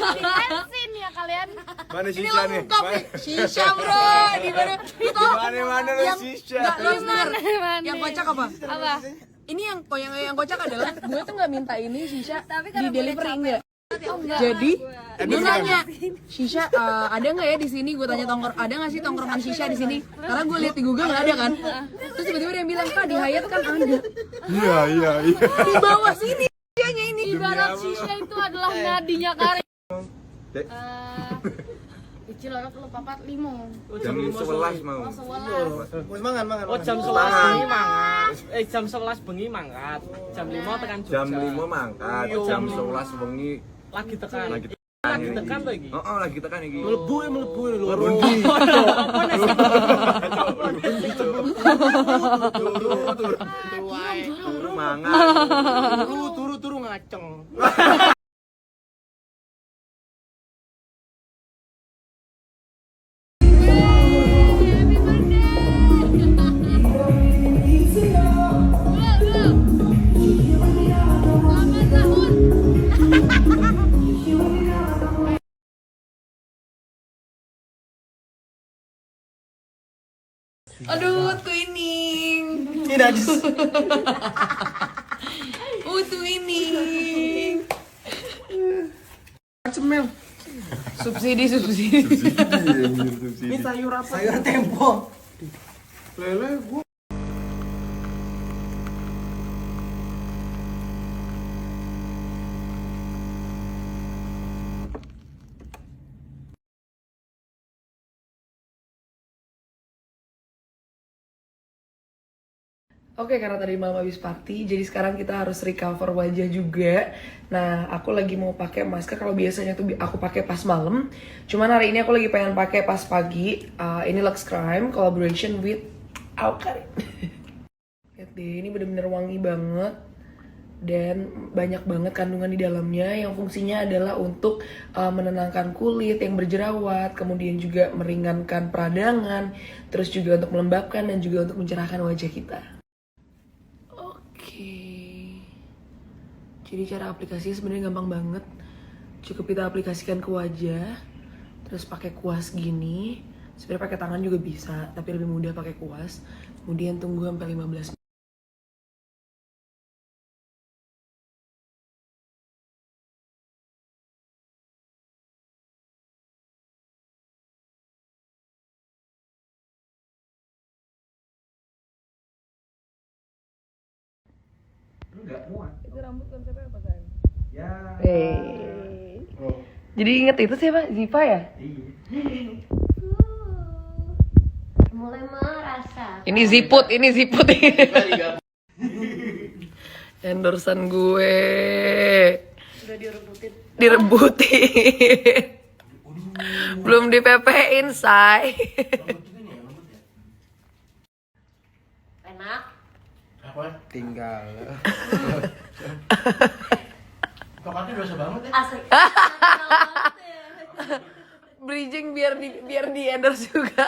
bensin ya kalian. Mana sisa nih? Shisha bro, di mana? Mana lu sisa? Enggak, lu denger. Mana? Yang kocak apa? Apa? Ini yang kocak adalah gue tuh nggak minta ini Shisha di delivery enggak. Oh, enggak. Jadi dia nanya, Shisha ada nggak ya di sini? Gue tanya ada nggak sih tongkrongan Shisha di sini? Karena gue lihat di Google nggak ada kan. Terus tiba-tiba dia bilang, Kak di Hyatt kan ada. Iya. Di bawah sini dianya ini. Ibarat sisa itu adalah nadinya Karin. Dek. Kecil orang lu papat limo. Jam 11 mau. Oh, sewelas. Wis mangan. Oh jam 11 bengi mangkat. Jam 11 bengi mangkat. Jam 5 tekan Jogja. Jam 5 mangkat, jam 11 wengi lagi tekan. lagi Lagi tekan tuh iki. Heeh, lagi tekan iki. Mlebu lho. Turu mangan. Turu ngaceng. Aduh, twinning. Tidak. Twinning. Cemil. Subsidi. Ini sayur apa? Sayur tempo. Lele gua. Oke, karena tadi malam habis party, jadi sekarang kita harus recover wajah juga. Nah, aku lagi mau pakai masker. Kalau biasanya tuh aku pakai pas malam, cuman hari ini aku lagi pengen pakai pas pagi. Ini Lux Crime collaboration with Alkarin. Lihat deh, ini bener-bener wangi banget dan banyak banget kandungan di dalamnya yang fungsinya adalah untuk menenangkan kulit yang berjerawat, kemudian juga meringankan peradangan, terus juga untuk melembabkan dan juga untuk mencerahkan wajah kita. Jadi cara aplikasinya sebenarnya gampang banget. Cukup kita aplikasikan ke wajah, terus pakai kuas gini. Sebenarnya pakai tangan juga bisa, tapi lebih mudah pakai kuas. Kemudian tunggu sampai 15 menit. Enggak muat. Itu rambut konsepnya apa sayang? Ya. Jadi inget itu siapa? Ziva ya? Mulai merasa. Ini ziput. Endorsan gue. Udah direbutin. Belum dipepein, say. Enak. Apa? Tinggal. Tokatnya dosa banget ya. Asik. Bridging biar di endorse juga.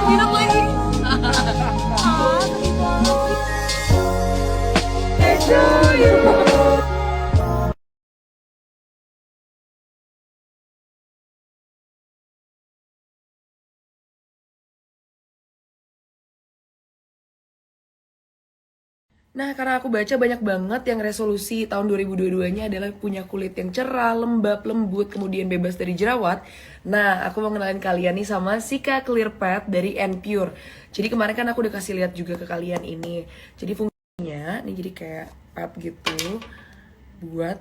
Minum lagi. Nah, karena aku baca banyak banget yang resolusi tahun 2022-nya adalah punya kulit yang cerah, lembab, lembut, kemudian bebas dari jerawat. Nah, aku mau kenalin kalian nih sama Cica Clear Pad dari N-Pure. Jadi kemarin kan aku udah kasih lihat juga ke kalian ini. Jadi fungsinya, ini jadi kayak pad gitu buat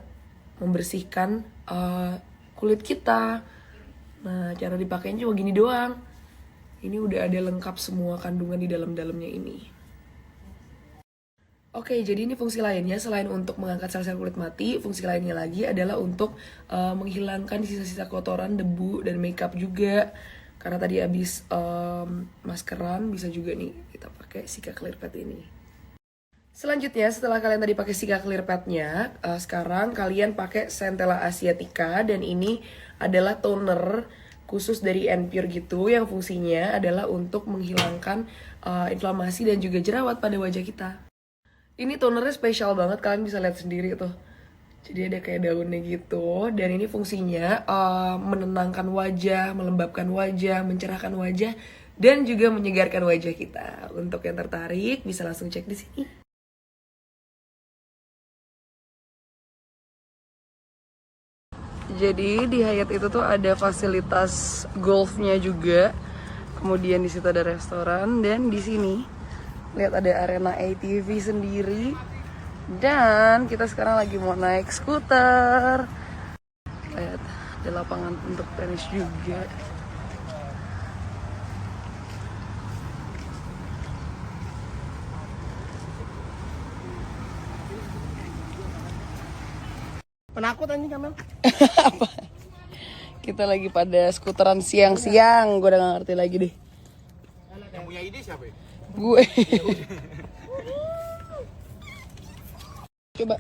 membersihkan kulit kita. Nah, cara dipakainya cuma gini doang. Ini udah ada lengkap semua kandungan di dalam-dalamnya ini. Oke, jadi ini fungsi lainnya selain untuk mengangkat sel-sel kulit mati, fungsi lainnya lagi adalah untuk menghilangkan sisa-sisa kotoran, debu, dan makeup juga. Karena tadi habis maskeran, bisa juga nih kita pakai Cica Clear Pad ini. Selanjutnya, setelah kalian tadi pakai Cica Clear Pad-nya, sekarang kalian pakai Centella Asiatica, dan ini adalah toner khusus dari N-Pure gitu yang fungsinya adalah untuk menghilangkan inflamasi dan juga jerawat pada wajah kita. Ini tonernya spesial banget, kalian bisa lihat sendiri tuh. Jadi ada kayak daunnya gitu, dan ini fungsinya menenangkan wajah, melembabkan wajah, mencerahkan wajah, dan juga menyegarkan wajah kita. Untuk yang tertarik bisa langsung cek di sini. Jadi di Hyatt itu tuh ada fasilitas golfnya juga. Kemudian di situ ada restoran, dan di sini lihat ada arena ATV sendiri. Dan kita sekarang lagi mau naik skuter. Lihat, ada lapangan untuk tenis juga. Penakut anjing Kamel. Apa? Kita lagi pada skuteran siang-siang. Gue udah gak ngerti lagi deh. Yang punya ide siapa ya? Gue. Coba.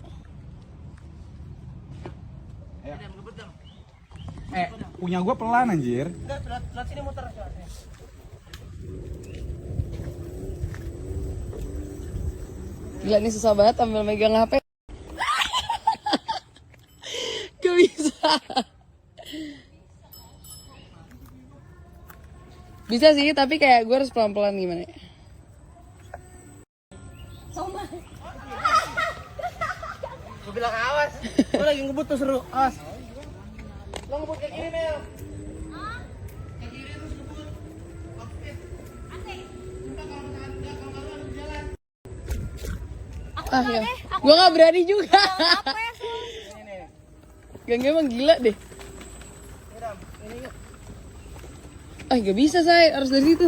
Punya gue pelan anjir. Lihat sini muter. Gila, ini susah banget ambil megang HP. Gak bisa. Bisa sih, tapi kayak gue harus pelan-pelan gimana ya? Gue bilang awas. Gue lagi ngebut tuh seru. Awas. Lo ngebut kayak gini Mel. Ah ya, gue gak berani juga. Gak emang gila deh. Ah gak bisa say, harus dari situ.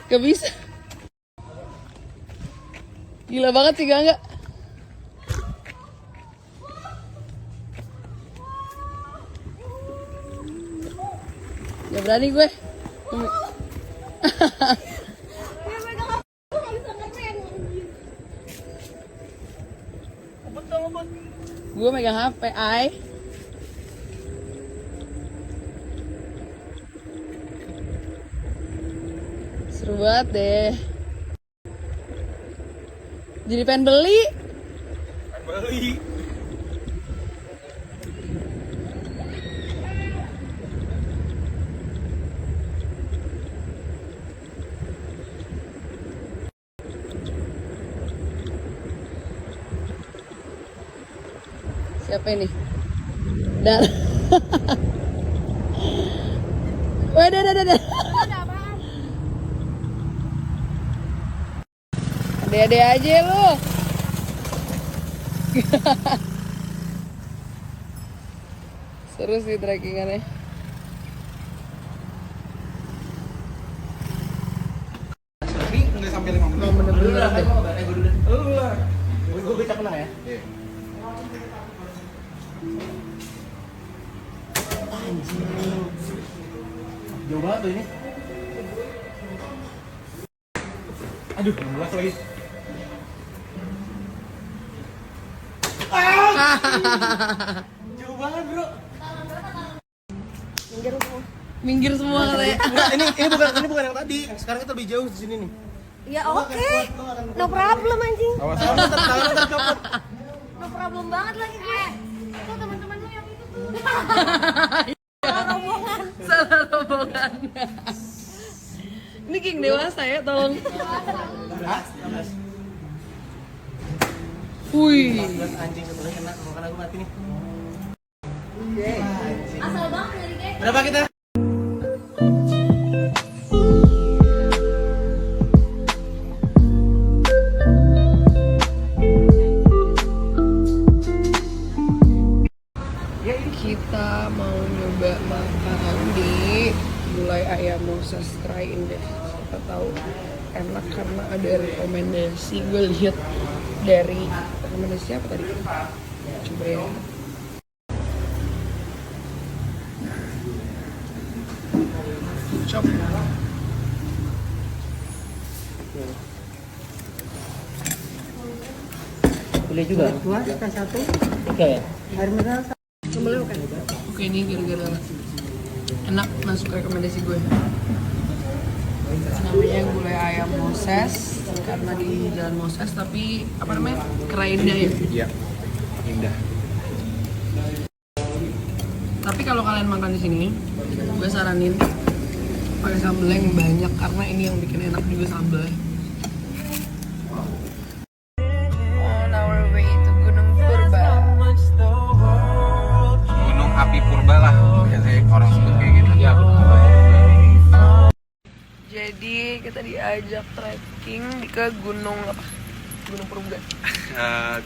Gak bisa. Gila banget sih gak? Gak berani gue. Gue megang HP, ay. Seru banget deh. Jadi pengen beli. Siapa ini? Dar. Wadah. Ade-ade aja lu. Seru sih trekkingannya. Tapi nggak sampai 5 menit. Bener-bener deh. Lu lah. Gue becak menang ya. Jauh banget tuh ini. Aduh, 16 lagi. Jauh banget bro. Minggir semua katanya. Enggak, ini bukan yang tadi. Sekarang kita lebih jauh di sini nih. Ya oke. No problem anjing. Tangan tercopot. No problem banget lagi gue. Itu teman-teman lu yang itu tuh. Salah rombongan. Ini king dewasa ya, tolong. Wih. Anjing satu lagi kena, kalau kena gue mati nih. Asal banget dari kayak. Berapa kita? Kita mau nyoba makan di Gulai Ayam Moses, try-in deh. Siapa tahu enak karena ada rekomendasi. Gue lihat dari rekomendasi apa tadi? Coba ya. Cop. Boleh juga. Dua, kita satu. Tiga ya? Air mineral. Sambelnya oke. Oke. pakai ini gara-gara enak, masuk rekomendasi gue. Namanya gulai ayam Moses, karena di Jalan Moses, tapi apa namanya, Keraindah ya. Iya, indah. Tapi kalau kalian makan di sini, gue saranin pakai sambal yang banyak karena ini yang bikin enak juga sambal. On our way to Gunung Purba. Gunung Api Purba lah, biasanya orang sebut kayak gitu. Iya. Jadi kita diajak trekking ke Gunung apa? Gunung Purba.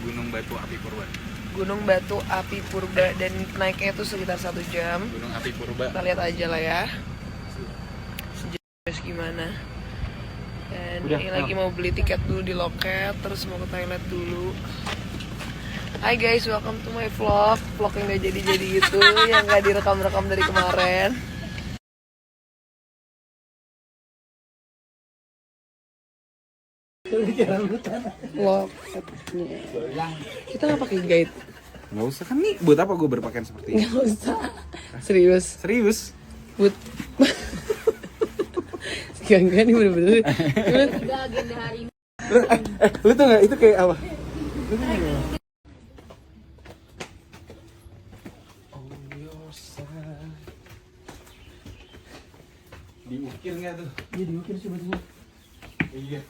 Gunung Batu Api Purba. Gunung Batu Api Purba, dan naiknya itu sekitar 1 jam. Gunung Api Purba. Kita lihat aja lah ya. Sejauh gimana. Dan ini lagi mau beli tiket dulu di loket, terus mau ke toilet dulu. Hai guys, welcome to my vlog. Vlog yang gak jadi-jadi gitu, yang gak direkam-rekam dari kemarin. Loketnya. Kita nggak pakai guide. Nggak usah kan nih, buat apa gue berpakaian seperti ini? Nggak usah. Serius. Serius? But. Enggak nih bener-bener. Tiga agenda hari ini. Lu tau nggak itu kayak apa? Diukir nggak tuh? Iya diukir sih bajunya. Iya.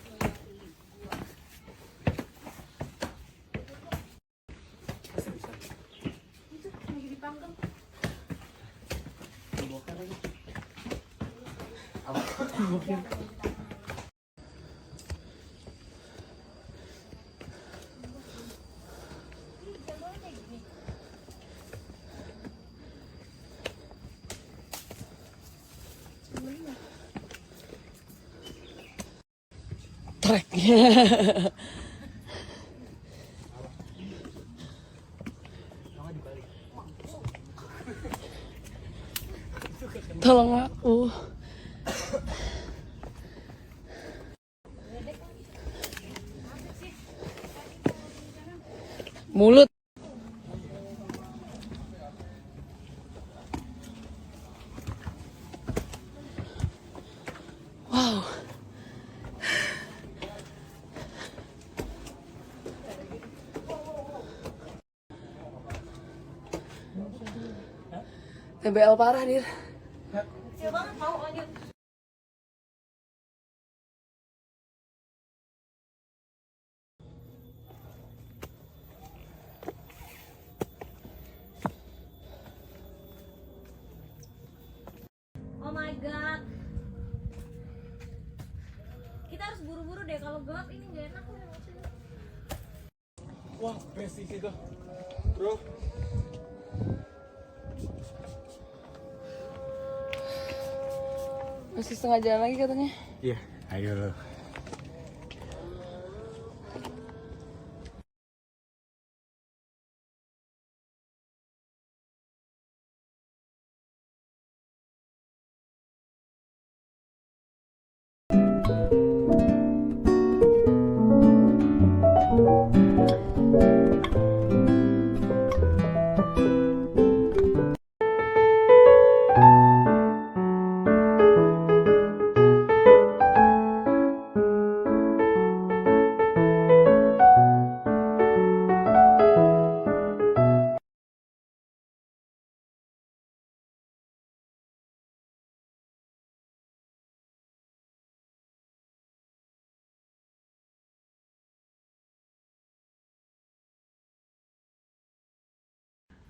Treknya. Tolong aku. Mulut. Wow. TBL parah, Dir. Kecil banget mau lanjut. Oh my god. Kita harus buru-buru deh, kalau gelap ini gak enak. Wah, best sih itu, bro. Masih setengah jalan lagi katanya. Iya, ayo lo.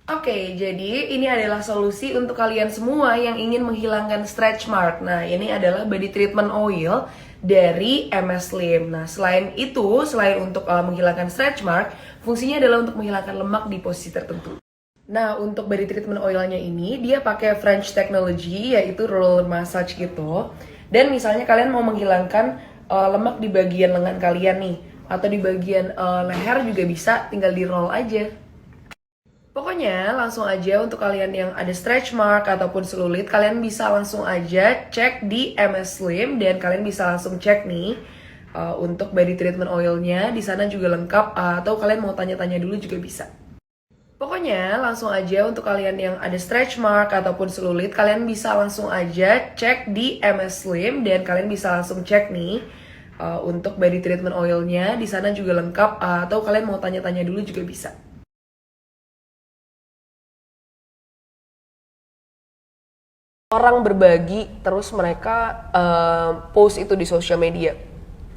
Oke, jadi ini adalah solusi untuk kalian semua yang ingin menghilangkan stretch mark. Nah, ini adalah body treatment oil dari MS Slim. Nah, selain itu, selain untuk menghilangkan stretch mark, fungsinya adalah untuk menghilangkan lemak di posisi tertentu. Nah, untuk body treatment oilnya ini, dia pakai French technology, yaitu roller massage gitu. Dan misalnya kalian mau menghilangkan lemak di bagian lengan kalian nih, atau di bagian leher juga bisa, tinggal di roll aja. Pokoknya langsung aja untuk kalian yang ada stretch mark ataupun selulit, kalian bisa langsung aja cek di MS Slim dan kalian bisa langsung cek nih untuk body treatment oilnya. Di sana juga lengkap, atau kalian mau tanya-tanya dulu juga bisa. Pokoknya langsung aja untuk kalian yang ada stretch mark ataupun selulit, kalian bisa langsung aja cek di MS Slim dan kalian bisa langsung cek nih untuk body treatment oilnya. Di sana juga lengkap, atau kalian mau tanya-tanya dulu juga bisa. Orang berbagi terus mereka post itu di sosial media.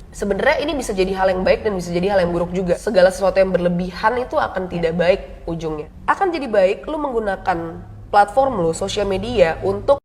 Sebenarnya ini bisa jadi hal yang baik dan bisa jadi hal yang buruk juga. Segala sesuatu yang berlebihan itu akan tidak baik ujungnya. Akan jadi baik lu menggunakan platform lu, sosial media untuk